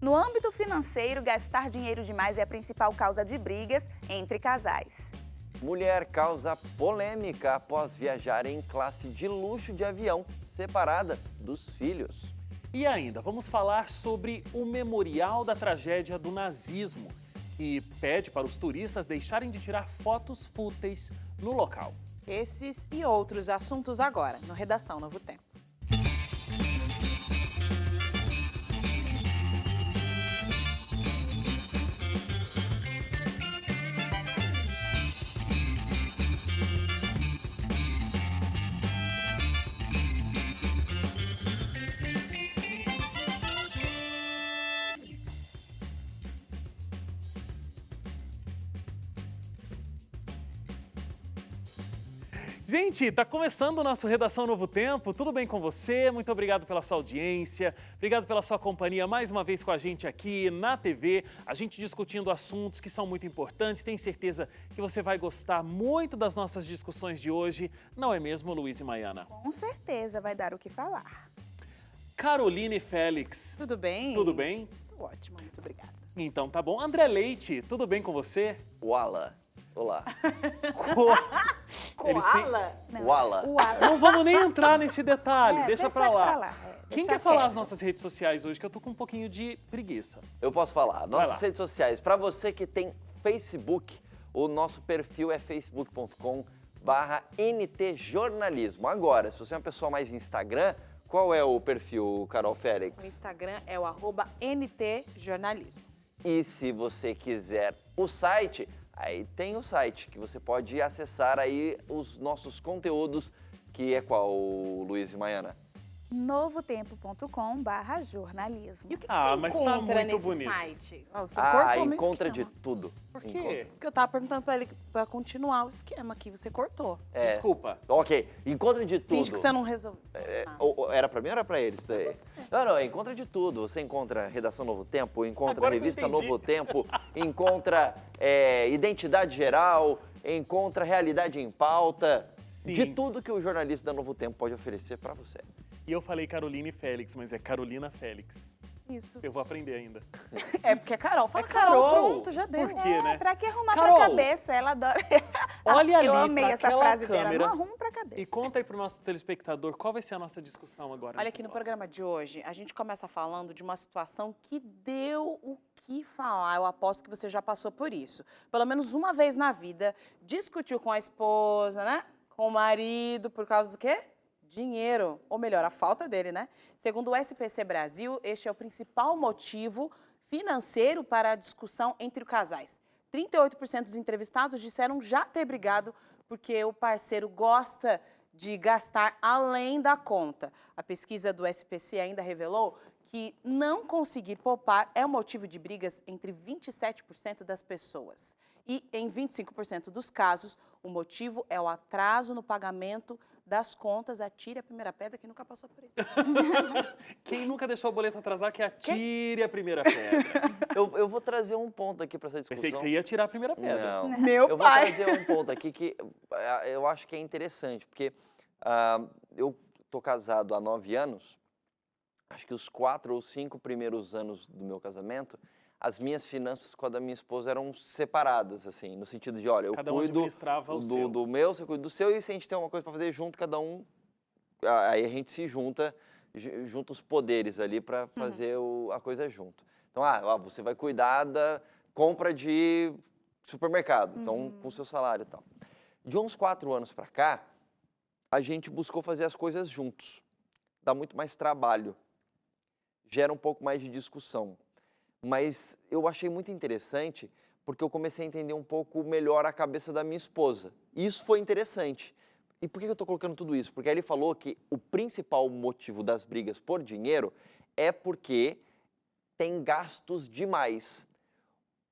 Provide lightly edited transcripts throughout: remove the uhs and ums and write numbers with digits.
No âmbito financeiro, gastar dinheiro demais é a principal causa de brigas entre casais. Mulher causa polêmica após viajar em classe de luxo de avião, separada dos filhos. E ainda, vamos falar sobre o Memorial da Tragédia do Nazismo, que pede para os turistas deixarem de tirar fotos fúteis no local. Esses e outros assuntos agora, no Redação Novo Tempo. Gente, tá começando o nosso Redação Novo Tempo. Tudo bem com você? Muito obrigado pela sua audiência, obrigado pela sua companhia mais uma vez com a gente aqui na TV, a gente discutindo assuntos que são muito importantes. Tenho certeza que você vai gostar muito das nossas discussões de hoje, não é mesmo, Luiz e Maiana? Com certeza vai dar o que falar. Caroline Félix. Tudo bem? Tudo bem? Estou ótima, muito obrigada. Então tá bom. André Leite, tudo bem com você? Wala. Olá. Koala? Wala. Não vamos nem entrar nesse detalhe, deixa pra lá. Quem Deixa quer falar quieto. as nossas redes sociais hoje, que eu tô com um pouquinho de preguiça? Eu posso falar. Vai lá. Nossas redes sociais. Para você que tem Facebook, o nosso perfil é facebook.com/ntjornalismo. Agora, se você é uma pessoa mais Instagram, qual é o perfil, Carol O Félix? Instagram é o @ntjornalismo. E se você quiser o site, aí tem o site que você pode acessar aí os nossos conteúdos, que é qual, Luiz e Maiana? novotempo.com/jornalismo. E o que Ah, você mas tá encontra muito nesse bonito. site? Ó, você Ah, cortou meu encontra de esquema. tudo. Por quê? Porque eu tava perguntando pra ele pra continuar o esquema aqui, você cortou. É, Desculpa. ok, encontra de tudo. Finge que você não resolveu. Era pra mim ou era pra eles? Não, encontra de tudo. Você encontra Redação Novo Tempo, encontra Agora que eu Revista entendi. Novo Tempo, encontra Identidade Geral, encontra Realidade em Pauta. Sim. De tudo que o jornalista da Novo Tempo pode oferecer pra você. E eu falei Caroline Félix, mas é Carolina Félix. Isso. Eu vou aprender ainda. É porque é Carol. Fala É Carol. Pronto, já deu. Por quê, né? Pra que arrumar Carol, pra cabeça? Ela adora. Olha ali Eu amei pra essa aquela frase câmera dela. Não arrumo pra cabeça. e conta aí pro nosso telespectador qual vai ser a nossa discussão agora. Olha nesse aqui no bloco. programa de hoje, a gente começa falando de uma situação que deu o que falar. Eu aposto que você já passou por isso. Pelo menos uma vez na vida, discutiu com a esposa, né? Com o marido, por causa do quê? Dinheiro. Ou melhor, a falta dele, né? Segundo o SPC Brasil, este é o principal motivo financeiro para a discussão entre os casais. 38% dos entrevistados disseram já ter brigado porque o parceiro gosta de gastar além da conta. A pesquisa do SPC ainda revelou que não conseguir poupar é o motivo de brigas entre 27% das pessoas. E em 25% dos casos, o motivo é o atraso no pagamento das contas. Atire a primeira pedra, quem nunca passou por isso. Quem nunca deixou o boleto atrasar, que atire a primeira pedra. Eu vou trazer um ponto aqui pra essa discussão. Pensei que você ia tirar a primeira pedra. Não. Meu Eu vou pai. trazer um ponto aqui que eu acho que é interessante, porque eu tô casado há 9 anos, acho que os 4 ou 5 primeiros anos do meu casamento, as minhas finanças com a da minha esposa eram separadas, assim, no sentido de, olha, eu Cada um cuido administrava o seu. do meu, você cuida do seu, e se a gente tem uma coisa para fazer junto, cada um, aí a gente se junta os poderes ali para fazer a coisa junto. Então, você vai cuidar da compra de supermercado, então com o seu salário e tal. De uns 4 anos para cá, a gente buscou fazer as coisas juntos. Dá muito mais trabalho, gera um pouco mais de discussão. Mas eu achei muito interessante porque eu comecei a entender um pouco melhor a cabeça da minha esposa. E isso foi interessante. E por que eu estou colocando tudo isso? Porque ele falou que o principal motivo das brigas por dinheiro é porque tem gastos demais.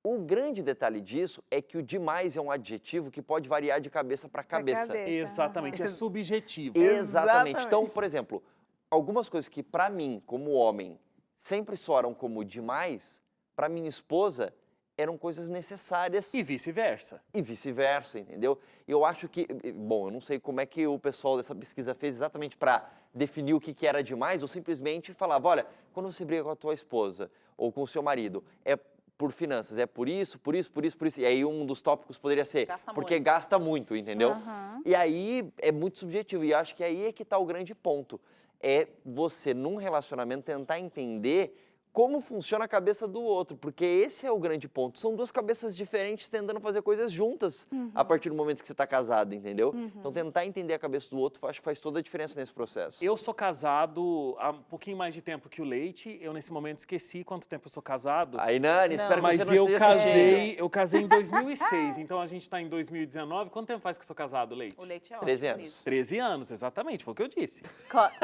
O grande detalhe disso é que o demais é um adjetivo que pode variar de cabeça para cabeça. Exatamente, é subjetivo. Exatamente. Então, por exemplo, algumas coisas que para mim, como homem, sempre soaram como demais, para minha esposa eram coisas necessárias E vice-versa. e vice-versa, entendeu? E eu acho que, bom, eu não sei como é que o pessoal dessa pesquisa fez exatamente para definir o que era demais, ou simplesmente falava, olha, quando você briga com a tua esposa ou com o seu marido, é por finanças, é por isso, por isso, por isso, por isso. E aí um dos tópicos poderia ser, Gasta porque muito. gasta muito, entendeu? Aham. E aí é muito subjetivo, e acho que aí é que está o grande ponto. É você, num relacionamento, tentar entender como funciona a cabeça do outro, porque esse é o grande ponto. São duas cabeças diferentes tentando fazer coisas juntas a partir do momento que você está casado, entendeu? Então tentar entender a cabeça do outro, acho que faz toda a diferença nesse processo. Eu sou casado há um pouquinho mais de tempo que o Leite. Eu, nesse momento, esqueci quanto tempo eu sou casado. Aí, Nani, Não. espero que Mas você não eu esteja assistindo. eu casei em 2006, então a gente está em 2019. Quanto tempo faz que eu sou casado, Leite? O Leite é ótimo 13 anos. nisso. 13 anos, exatamente, foi o que eu disse.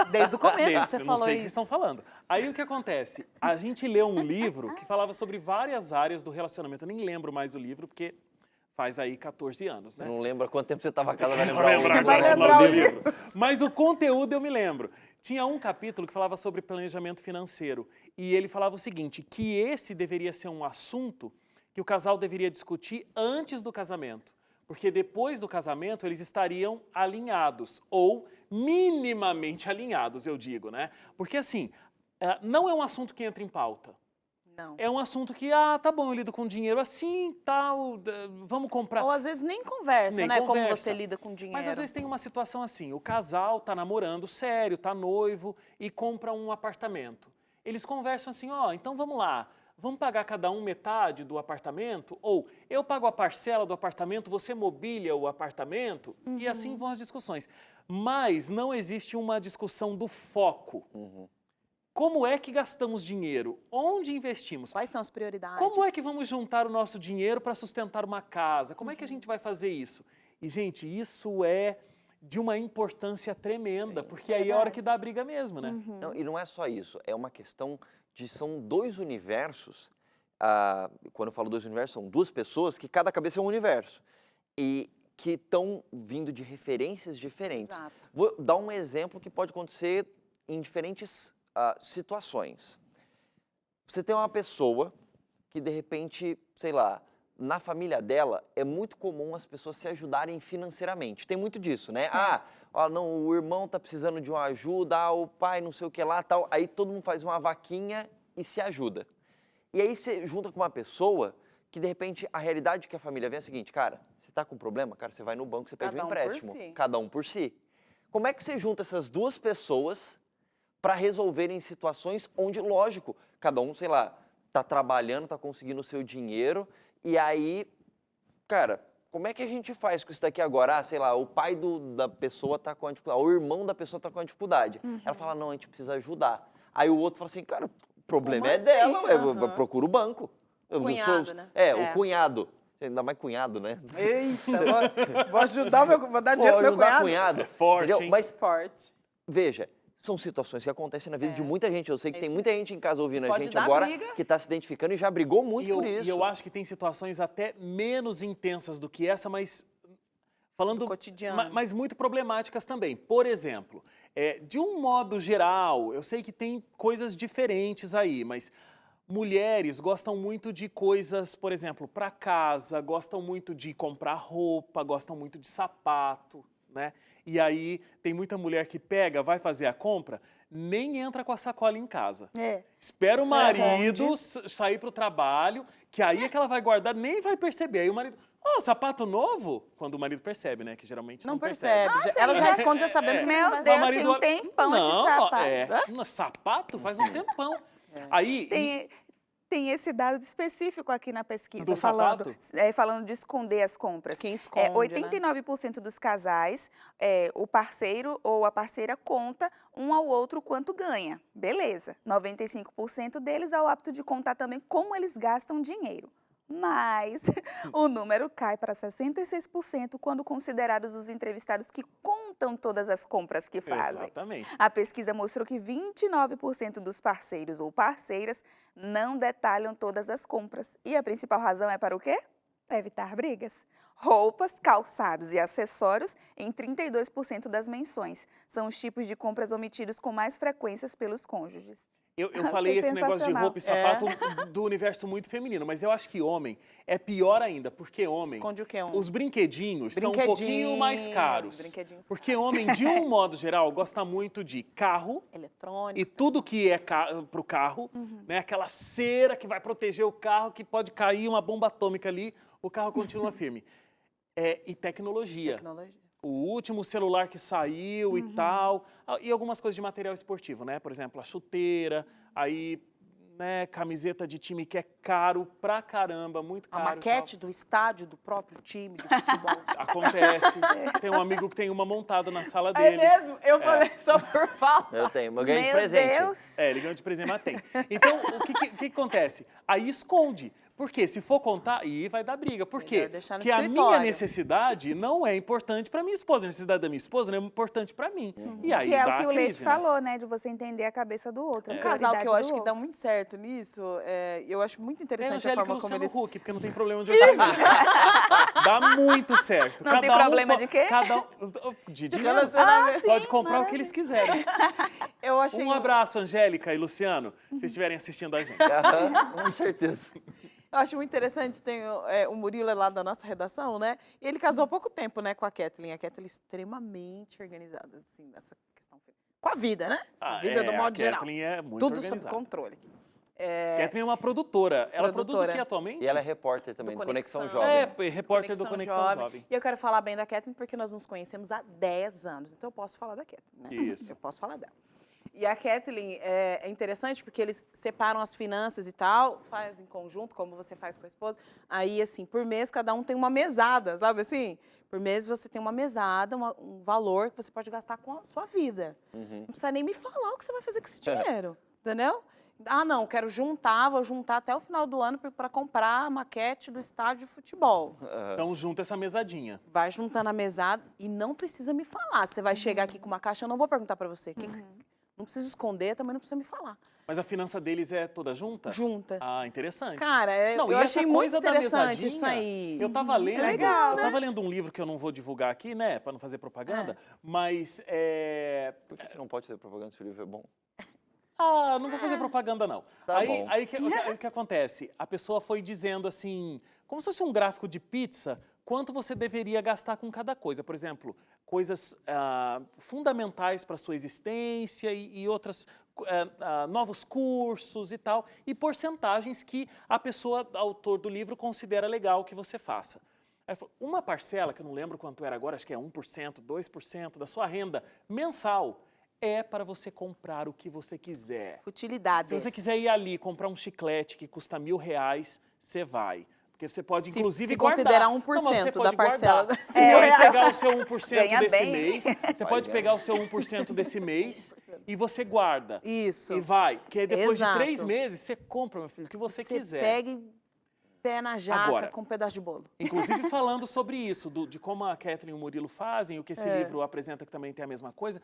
Desde o começo Desde- você eu não falou sei o que isso. vocês estão falando. Aí o que acontece? A gente leu um livro que falava sobre várias áreas do relacionamento. Eu nem lembro mais o livro, porque faz aí 14 anos, Você né? não lembra quanto tempo você estava casado, vai Não lembrar o lembro livro, agora né? lembrar o livro. Mas o conteúdo eu me lembro. Tinha um capítulo que falava sobre planejamento financeiro. E ele falava o seguinte, que esse deveria ser um assunto que o casal deveria discutir antes do casamento. Porque depois do casamento eles estariam alinhados, ou minimamente alinhados, eu digo, né? Porque assim, não é um assunto que entra em pauta. Não. É um assunto que, tá bom, eu lido com dinheiro assim, tal, vamos comprar. Ou às vezes nem conversa, Nem né? Como conversa. você lida com dinheiro. Mas às vezes tem uma situação assim, o casal tá namorando sério, tá noivo e compra um apartamento. Eles conversam assim, então vamos lá, vamos pagar cada um metade do apartamento? Ou eu pago a parcela do apartamento, você mobília o apartamento? E assim vão as discussões. Mas não existe uma discussão do foco. Como é que gastamos dinheiro? Onde investimos? Quais são as prioridades? Como é que vamos juntar o nosso dinheiro para sustentar uma casa? Como é que a gente vai fazer isso? E, gente, isso é de uma importância tremenda, porque aí é a hora que dá a briga mesmo, né? Não, e não é só isso, é uma questão de são dois universos, quando eu falo dois universos, são duas pessoas que cada cabeça é um universo, e que estão vindo de referências diferentes. Exato. Vou dar um exemplo que pode acontecer em diferentes situações. Você tem uma pessoa que, de repente, sei lá, na família dela, é muito comum as pessoas se ajudarem financeiramente. Tem muito disso, né? Não, o irmão tá precisando de uma ajuda, o pai não sei o que lá, tal. Aí todo mundo faz uma vaquinha e se ajuda. E aí você junta com uma pessoa que, de repente, a realidade que a família vê é a seguinte, cara, você tá com problema? Cara, você vai no banco, você pede Cada um um por empréstimo. si. Cada um por si. Como é que você junta essas duas pessoas para resolverem situações onde, lógico, cada um, sei lá, tá trabalhando, tá conseguindo o seu dinheiro, e aí, cara, como é que a gente faz com isso daqui agora? Sei lá, o pai da pessoa tá com a dificuldade, o irmão da pessoa tá com a dificuldade. Ela fala, não, a gente precisa ajudar. Aí o outro fala assim, cara, o problema Como é assim? dela, Aham. procura o banco. Eu não Cunhado, né? o cunhado. Ainda mais cunhado, né? Eita, vou ajudar vou dar dinheiro Vou pro meu ajudar cunhado. cunhado. É forte, entendeu? hein? Mas Forte. veja, são situações que acontecem na vida de muita gente. Eu sei que É tem isso muita gente em casa ouvindo a Pode gente dar agora briga. que está se identificando e já brigou muito por isso. E eu acho que tem situações até menos intensas do que essa, mas falando Do cotidiano. mas muito problemáticas também. Por exemplo, de um modo geral, eu sei que tem coisas diferentes aí, mas mulheres gostam muito de coisas, por exemplo, para casa, gostam muito de comprar roupa, gostam muito de sapato, né? E aí tem muita mulher que pega, vai fazer a compra, nem entra com a sacola em casa. Espera o marido sair para o trabalho, que aí é que ela vai guardar, nem vai perceber. Aí o marido, sapato novo? Quando o marido percebe, né? Que geralmente não percebe. percebe. Ela já esconde já sabendo que Meu não vai... Deus, Mas o marido tem um tempão esse sapato. Sapato faz um tempão. Aí, Tem esse dado específico aqui na pesquisa, Do sapato? falando de esconder as compras. Quem esconde, 89% dos casais, o parceiro ou a parceira conta um ao outro quanto ganha. Beleza. 95% deles há o hábito de contar também como eles gastam dinheiro. Mas o número cai para 66% quando considerados os entrevistados que contam todas as compras que fazem. exatamente. A pesquisa mostrou que 29% dos parceiros ou parceiras não detalham todas as compras. E a principal razão é para o quê? Para evitar brigas. Roupas, calçados e acessórios em 32% das menções. São os tipos de compras omitidos com mais frequências pelos cônjuges. Eu falei esse negócio de sensacional. roupa e sapato do universo muito feminino, mas eu acho que homem é pior ainda, porque homem, Esconde o quê? os brinquedinhos são um pouquinho mais caros. Brinquedinhos Porque homem, de um modo geral, gosta muito de carro e eletrônicos. tudo que é pro carro, né? Aquela cera que vai proteger o carro, que pode cair uma bomba atômica ali, o carro continua firme. E tecnologia. O último celular que saiu e tal, e algumas coisas de material esportivo, né? Por exemplo, a chuteira, aí, né, camiseta de time que é caro pra caramba, muito A caro. maquete do estádio do próprio time, do futebol. Acontece. Tem um amigo que tem uma montada na sala É dele. mesmo? Eu falei só por falar. Eu tenho, eu ganhei de Meu presente. Deus. Ele ganhou de presente, mas tem. Então, o que acontece? Aí esconde. Porque se for contar, aí vai dar briga. Por quê? Melhor deixar no Porque a minha escritório. necessidade não é importante para minha esposa. A necessidade da minha esposa não é importante para mim. E aí Que é dá o que a o Leite crise, né? falou, né? De você entender a cabeça do outro. Um a casal que eu prioridade acho do que dá outro. muito certo nisso, eu acho muito É interessante a Angélica e forma como Luciano eles... Huck, porque não tem problema de orçamento. Dá muito certo. Não tem problema de quê? Cada um, de dinheiro. relacionamento. sim, Pode comprar o que eles quiserem. Eu achei... Um abraço, Angélica e Luciano, se vocês estiverem assistindo a gente. Aham, com certeza. Eu acho muito interessante, tem o Murilo é lá da nossa redação, né? E ele casou há pouco tempo, né, com a Kathleen. A Kathleen é extremamente organizada, assim, nessa questão. Com a vida, né? A vida do modo a geral. Kathleen é muito Tudo organizada. sob controle. Kathleen é uma produtora. Ela produz o Produtora. que atualmente? E ela é repórter também, Do do Conexão Conexão. Jovem. Repórter do Conexão Jovem. E eu quero falar bem da Kathleen porque nós nos conhecemos há 10 anos. Então eu posso falar da Kathleen, né? Isso. Eu posso falar dela. E a Kathleen é interessante porque eles separam as finanças e tal, fazem em conjunto, como você faz com a esposa. Aí, assim, por mês, cada um tem uma mesada, sabe assim? Por mês você tem uma mesada, um valor que você pode gastar com a sua vida. Não precisa nem me falar o que você vai fazer com esse dinheiro, entendeu? Ah, não, quero juntar, vou juntar até o final do ano para comprar a maquete do estádio de futebol. Então junta essa mesadinha. Vai juntando a mesada e não precisa me falar. Você vai chegar aqui com uma caixa, eu não vou perguntar para você. Não precisa esconder, também não precisa me falar. Mas a finança deles é toda junta? Junta. Ah, interessante. Cara, Não, eu e achei essa muito coisa da interessante mesadinha, isso aí. Eu tava lendo, legal, eu tava lendo um livro que eu não vou divulgar aqui, né, para não fazer propaganda, mas Por que não pode ter propaganda se o livro é bom? não vou fazer propaganda não. Tá bom. Aí o que acontece? A pessoa foi dizendo assim, como se fosse um gráfico de pizza, quanto você deveria gastar com cada coisa. Por exemplo, coisas fundamentais para a sua existência e outras, novos cursos e tal, e porcentagens que a pessoa, autor do livro, considera legal que você faça. Aí falou, uma parcela, que eu não lembro quanto era agora, acho que é 1%, 2% da sua renda mensal, é para você comprar o que você quiser. Futilidades. Se você quiser ir ali comprar um chiclete que custa R$1.000, você vai. Porque você pode, inclusive, se guardar. considerar Não, 1% mas você da pode parcela guardar. da- Você pode pegar o seu 1% Ganha desse bem. mês. Você pode pegar o seu 1% desse mês e você guarda. Isso. E vai. Que aí depois Exato. de 3 meses, você compra, meu filho, o que você quiser. Pega e pé na jaca Agora, com um pedaço de bolo. Inclusive falando sobre isso, de como a Kathleen e o Murilo fazem, o que esse livro apresenta que também tem a mesma coisa.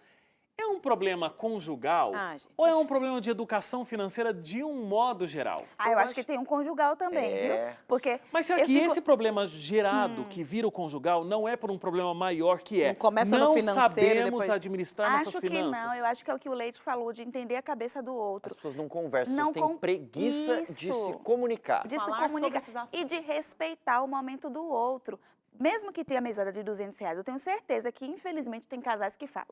É um problema conjugal Gente, ou é um problema de educação financeira de um modo geral? Eu acho que tem um conjugal também, viu? Porque Mas será eu que fico- esse problema gerado que vira o conjugal não é por um problema maior que é Não começa no não financeiro e sabemos depois- administrar Acho nossas que finanças? não, eu acho que é o que o Leite falou, de entender a cabeça do As outro. pessoas não conversam, Não as pessoas têm com- preguiça de Isso. se comunicar. De se Falar sobre comunicar esses assuntos. e de respeitar o momento do outro. Mesmo que tenha mesada de R$200, eu tenho certeza que, infelizmente, tem casais que falam.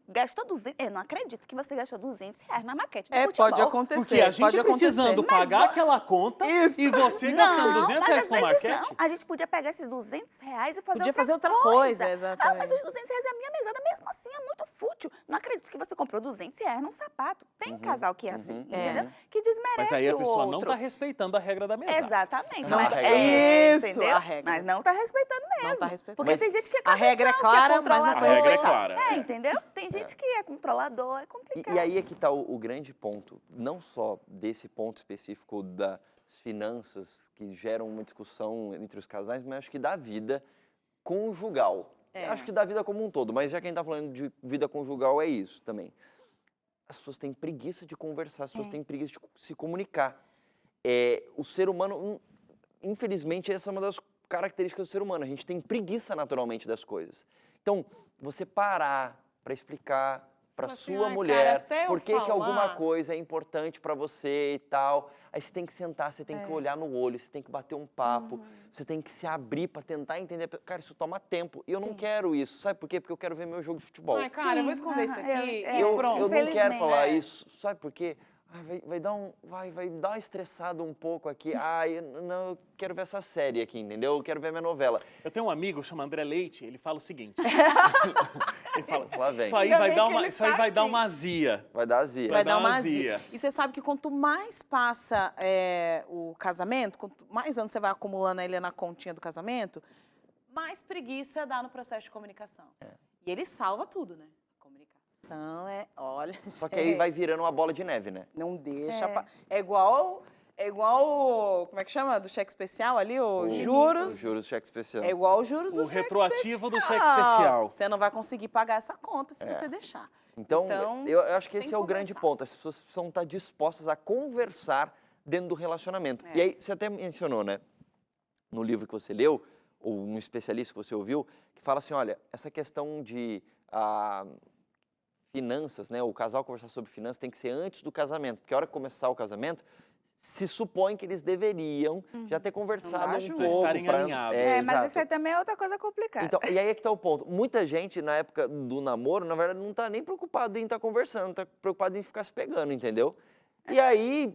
Gastou 200... Eu não acredito que você gastou R$200 na maquete do futebol. Pode acontecer. Porque a gente pode precisando acontecer. pagar aquela conta Isso. e você Não, gastando R$200 mas às com vezes maquete? não. A gente podia pegar esses R$200 e fazer Podia fazer outra coisa, Ah, exatamente. mas os R$200 é a minha mesada, mesmo assim é muito fútil. Não acredito que você comprou R$200 num sapato. Tem casal que é assim, entendeu? Que desmerece Mas aí a o pessoa outro. não está respeitando a regra da mesa. Exatamente. Não, mas- a regra é isso, entendeu? a regra. Mas não tá respeitando mesmo. Não tá respeitando. Porque Mas tem gente que é a regra é cabeção, clara, que é mas não controlador. A regra é respeitar. clara. Entendeu? Tem gente que é controlador, é complicado. E aí é que está o grande ponto, não só desse ponto específico das finanças, que geram uma discussão entre os casais, mas acho que da vida conjugal. Acho que da vida como um todo, mas já que a gente está falando de vida conjugal, é isso também. As pessoas têm preguiça de conversar, as pessoas têm preguiça de se comunicar. O ser humano, infelizmente, essa é uma das características do ser humano. A gente tem preguiça naturalmente das coisas. Então, você parar para explicar, para Fala assim, sua "Ai, mulher, cara, até eu por que que alguma falar." coisa é importante para você e tal. Aí você tem que sentar, você tem que olhar no olho, você tem que bater um papo, você tem que se abrir para tentar entender. Cara, isso toma tempo e eu não quero isso. Sabe por quê? Porque eu quero ver meu jogo de futebol. Ai, cara, eu vou Sim, esconder isso aham, aqui é, e eu pronto. não quero Infelizmente. falar É. isso, sabe por quê? Vai dar uma estressada um pouco aqui. Não, eu quero ver essa série aqui, entendeu? Eu quero ver minha novela. Eu tenho um amigo, chama André Leite, ele fala o seguinte. Ele fala, Lá vem. isso aí Ainda vai bem dar que uma, ele isso aí tá vai dar aqui. uma azia. Vai dar azia. Vai Vai dar dar uma uma azia. azia. E você sabe que quanto mais passa o casamento, quanto mais anos você vai acumulando ele na continha do casamento, mais preguiça dá no processo de comunicação. E ele salva tudo, né? Comunicação olha... Só que aí vai virando uma bola de neve, né? Não deixa... É. É igual como é que chama? Do cheque especial ali, os juros. Os juros do cheque especial. É igual os juros O do cheque retroativo do cheque especial. especial. Você não vai conseguir pagar essa conta se você deixar. Então, eu acho que tem esse que é o grande conversar. ponto. As pessoas precisam estar dispostas a conversar dentro do relacionamento. E aí, você até mencionou, né? No livro que você leu, ou no especialista que você ouviu, que fala assim, olha, essa questão de finanças, né? O casal conversar sobre finanças tem que ser antes do casamento. Porque a hora que começar o casamento, se supõe que eles deveriam já ter conversado Andar um junto. pouco. Estarem alinhados. Mas exato. isso aí também é outra coisa complicada. Então, e aí é que tá o ponto. Muita gente, na época do namoro, na verdade, não tá nem preocupado em estar conversando, tá preocupado em ficar se pegando, entendeu? E aí,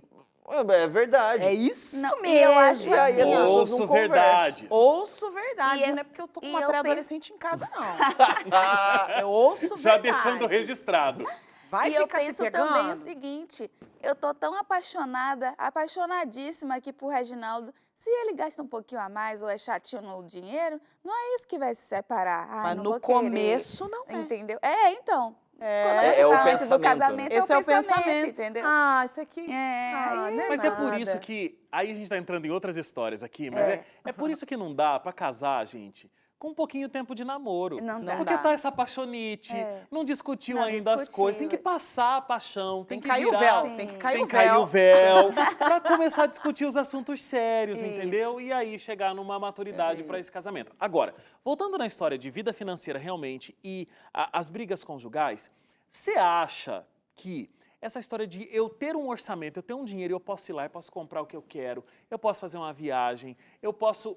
é verdade. É isso Não, mesmo. e eu acho E aí as assim, ó, pessoas Ouço não conversam. verdades. Ouço verdade, E eu- não é porque eu tô com e uma eu pré-adolescente em casa, não. Eu ouço Já verdades. deixando registrado. Vai e eu ficar se penso pegando? também o seguinte, eu tô tão apaixonada, apaixonadíssima aqui por Reginaldo. Se ele gasta um pouquinho a mais ou é chatinho no dinheiro, não é isso que vai se separar. Ai, Mas não no vou querer, começo não é. entendeu? Então. É. Quando É você o tá antes pensamento, do né? casamento, Esse é o pensamento. entendeu? Ah, isso aqui... É, Ah, aí não Mas é por nada. isso que. Aí a gente tá entrando em outras histórias aqui, mas é por isso que não dá pra casar, gente, com um pouquinho de tempo de namoro. Não dá. Porque dá. tá essa paixonite, É. não discutiu Não ainda as discutiu. coisas, tem que passar a paixão, Tem tem que cair o virar, véu, Sim. tem que cair tem o que cair véu. o véu, pra começar a discutir os assuntos sérios, Isso. entendeu? E aí chegar numa maturidade pra esse casamento. Agora, voltando na história de vida financeira realmente e as brigas conjugais, você acha que essa história de eu ter um orçamento, eu ter um dinheiro, eu posso ir lá, eu posso comprar o que eu quero, eu posso fazer uma viagem, eu posso...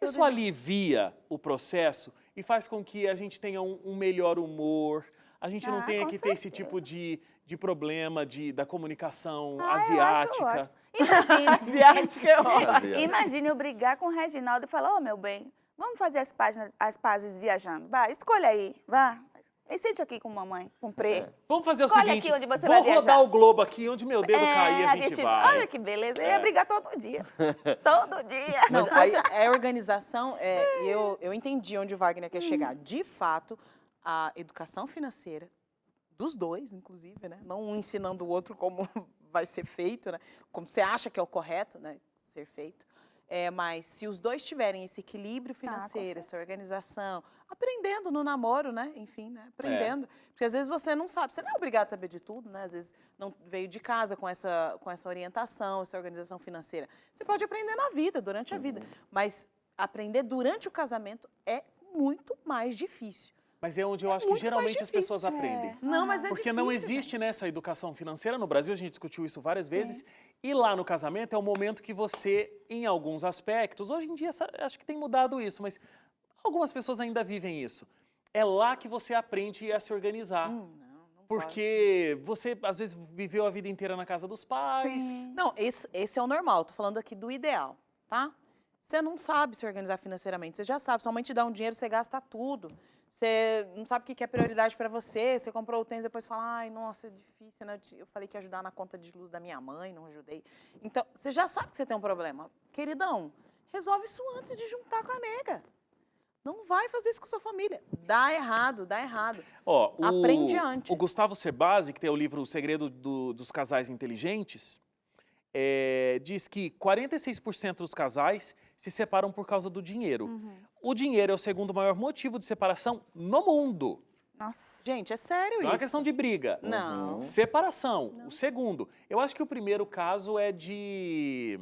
Isso alivia o processo e faz com que a gente tenha um melhor humor, a gente não tenha com que ter esse certeza. tipo de problema da comunicação Eu acho asiática. ótimo. Imagina, Asiática é ótimo. Asiática. imagine eu brigar com o Reginaldo e falar, ô meu bem, vamos fazer as pazes viajando. Vai, escolha aí, vá. E sente aqui com mamãe, com Prê. Vamos fazer o Escolhe seguinte, aqui onde você vou vai rodar viajar. o globo aqui, onde meu dedo cair, a gente vai. Olha que beleza, eu ia brigar todo dia. Todo dia. Não, Mas aí- é organização, e eu entendi onde o Wagner quer chegar. De fato, a educação financeira dos dois, inclusive, né? Não um ensinando o outro como vai ser feito, né? Como você acha que é o correto, né? Ser feito. Mas se os dois tiverem esse equilíbrio financeiro, essa organização, aprendendo no namoro, né? Enfim, né? Aprendendo. Porque às vezes você não sabe, você não é obrigado a saber de tudo, né? Às vezes não veio de casa com essa orientação, essa organização financeira. Você pode aprender na vida, durante a vida. Mas aprender durante o casamento é muito mais difícil. Mas é onde eu acho que muito mais geralmente as pessoas difícil. aprendem. Não, mas é Porque difícil, não existe gente. nessa educação financeira. No Brasil, a gente discutiu isso várias vezes. E lá no casamento é o momento que você, em alguns aspectos, hoje em dia acho que tem mudado isso, mas algumas pessoas ainda vivem isso. É lá que você aprende a se organizar. Não Porque você, às vezes, viveu a vida inteira na casa dos pais. Sim. Não, esse é o normal. Tô falando aqui do ideal, tá? Você não sabe se organizar financeiramente. Você já sabe. Sua mãe te dá um dinheiro, você gasta tudo. Você não sabe o que é prioridade para você. Você comprou o tênis, depois fala, ai, nossa, é difícil, né? Eu falei que ia ajudar na conta de luz da minha mãe, não ajudei. Então, você já sabe que você tem um problema. Queridão, resolve isso antes de juntar com a nega. Não vai fazer isso com sua família. Dá errado, dá errado. Ó, Aprende antes. O Gustavo Cerbasi, que tem o livro O Segredo dos Casais Inteligentes, diz que 46% dos casais se separam por causa do dinheiro. O dinheiro é o segundo maior motivo de separação no mundo. Nossa. Gente, é sério Não é isso. uma questão de briga. Não. Separação. O segundo. Eu acho que o primeiro caso é de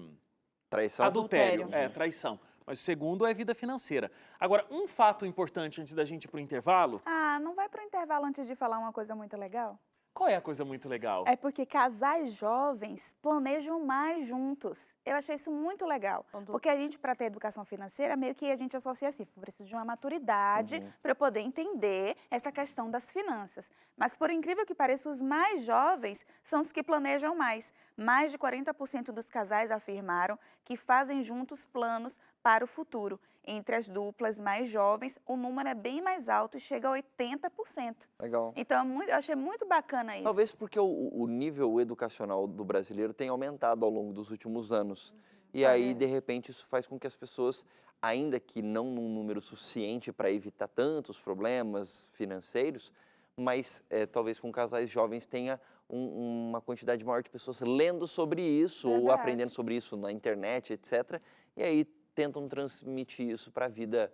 Traição? adultério. Adultério. Traição. mas o segundo é vida financeira. Agora, um fato importante antes da gente ir para o intervalo, Ah, não vai para o intervalo antes de falar uma coisa muito legal? qual é a coisa muito legal? É porque casais jovens planejam mais juntos. Eu achei isso muito legal. Porque a gente, para ter educação financeira, meio que a gente associa assim, precisa de uma maturidade para eu poder entender essa questão das finanças. Mas, por incrível que pareça, os mais jovens são os que planejam mais. Mais de 40% dos casais afirmaram que fazem juntos planos para o futuro. Entre as duplas mais jovens, o número é bem mais alto e chega a 80%. Legal. Então, eu achei muito bacana isso. Talvez porque o nível educacional do brasileiro tenha aumentado ao longo dos últimos anos. E aí, de repente, isso faz com que as pessoas, ainda que não num número suficiente para evitar tantos problemas financeiros, mas talvez com casais jovens tenha uma quantidade maior de pessoas lendo sobre isso ou Verdade. aprendendo sobre isso na internet, etc. E aí tentam transmitir isso para a vida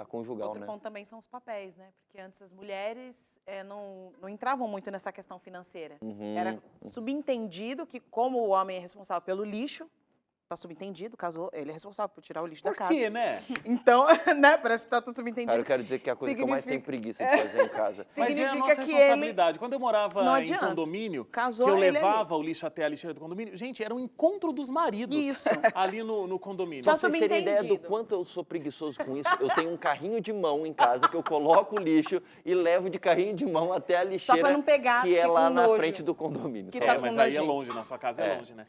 conjugal, Outro né? ponto também são os papéis, né? Porque antes as mulheres não entravam muito nessa questão financeira. Era subentendido que, como o homem é responsável pelo lixo, tá subentendido, casou, ele é responsável por tirar o lixo da Por casa. quê, né? Então, né, parece que tá tudo Cara, subentendido. eu quero dizer que é a coisa que eu mais tenho Significa- preguiça de fazer em casa. Mas é a Significa nossa que responsabilidade. Quando eu morava Não em adianta. condomínio, Casou, que eu ele levava o lixo até a lixeira do condomínio, gente, era um encontro dos maridos Isso. ali no condomínio. Só Pra vocês terem ideia do subentendido. quanto eu sou preguiçoso com isso, eu tenho um carrinho de mão em casa que eu coloco o lixo e levo de carrinho de mão até a lixeira pra não pegar, que é fica lá com na nojo. frente do condomínio. Que só tá pra- com Mas aí é nojento. longe, na sua casa é longe, né?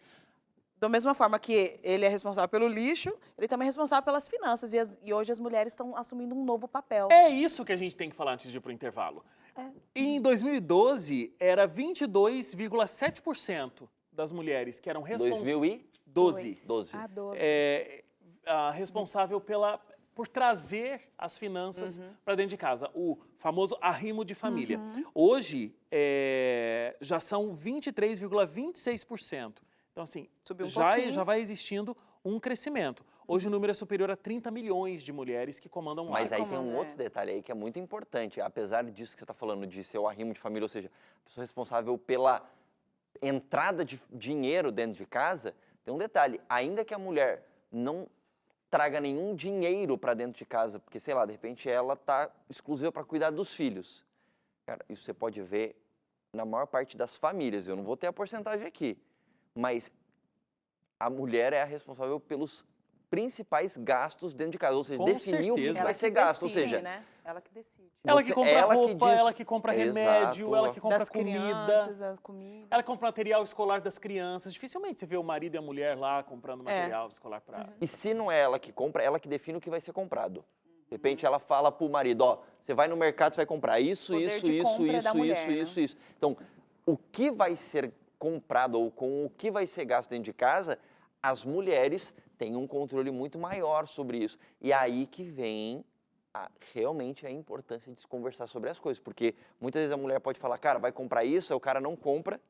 Da mesma forma que ele é responsável pelo lixo, ele também é responsável pelas finanças. E hoje as mulheres estão assumindo um novo papel. É isso que a gente tem que falar antes de ir pro intervalo. Em 2012, era 22,7% das mulheres que eram responsáveis... 2012. 12. Ah, 12. Responsável por trazer as finanças para dentro de casa, o famoso arrimo de família. Hoje, já são 23,26%. Então, assim, Subiu um pouquinho. já vai existindo um crescimento. Hoje o número é superior a 30 milhões de mulheres que comandam um Mas lar. aí tem um comanda, outro detalhe aí que é muito importante. Apesar disso que você está falando de ser o arrimo de família, ou seja, a pessoa responsável pela entrada de dinheiro dentro de casa, tem um detalhe. Ainda que a mulher não traga nenhum dinheiro para dentro de casa, porque, sei lá, de repente ela está exclusiva para cuidar dos filhos. Cara, isso você pode ver na maior parte das famílias. Eu não vou ter a porcentagem aqui. Mas a mulher é a responsável pelos principais gastos dentro de casa, ou seja, Com definir o que certeza. vai ser gasto, ou seja, né? Ela que decide. Ela que você- compra ela que roupa, diz- ela que compra remédio, Exato. ela que compra Das comida. crianças, a comida. Ela compra material escolar das crianças. Dificilmente você vê o marido e a mulher lá comprando material escolar para... E se não é ela que compra, ela que define o que vai ser comprado. De repente ela fala pro marido, ó, você vai no mercado, você vai comprar isso, Poder isso, de isso, compra da isso, mulher, isso, né? isso. Então, o que vai ser comprado ou com o que vai ser gasto dentro de casa, as mulheres têm um controle muito maior sobre isso. E aí que vem realmente a importância de se conversar sobre as coisas. Porque muitas vezes a mulher pode falar, cara, vai comprar isso, aí o cara não compra,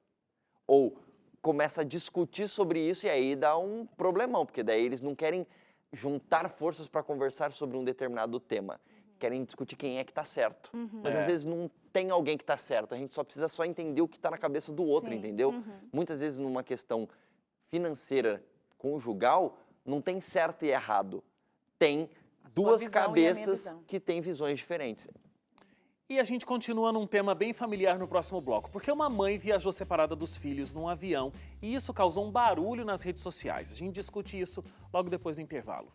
ou começa a discutir sobre isso e aí dá um problemão, porque daí eles não querem juntar forças para conversar sobre um determinado tema. Querem discutir quem é que está certo. Mas às vezes não tem alguém que está certo, a gente só precisa só entender o que está na cabeça do outro, Sim. entendeu? Muitas vezes numa questão financeira conjugal, não tem certo e errado. Tem sua duas visão e a minha cabeças visão. que têm visões diferentes. E a gente continua num tema bem familiar no próximo bloco, porque uma mãe viajou separada dos filhos num avião e isso causou um barulho nas redes sociais. A gente discute isso logo depois do intervalo.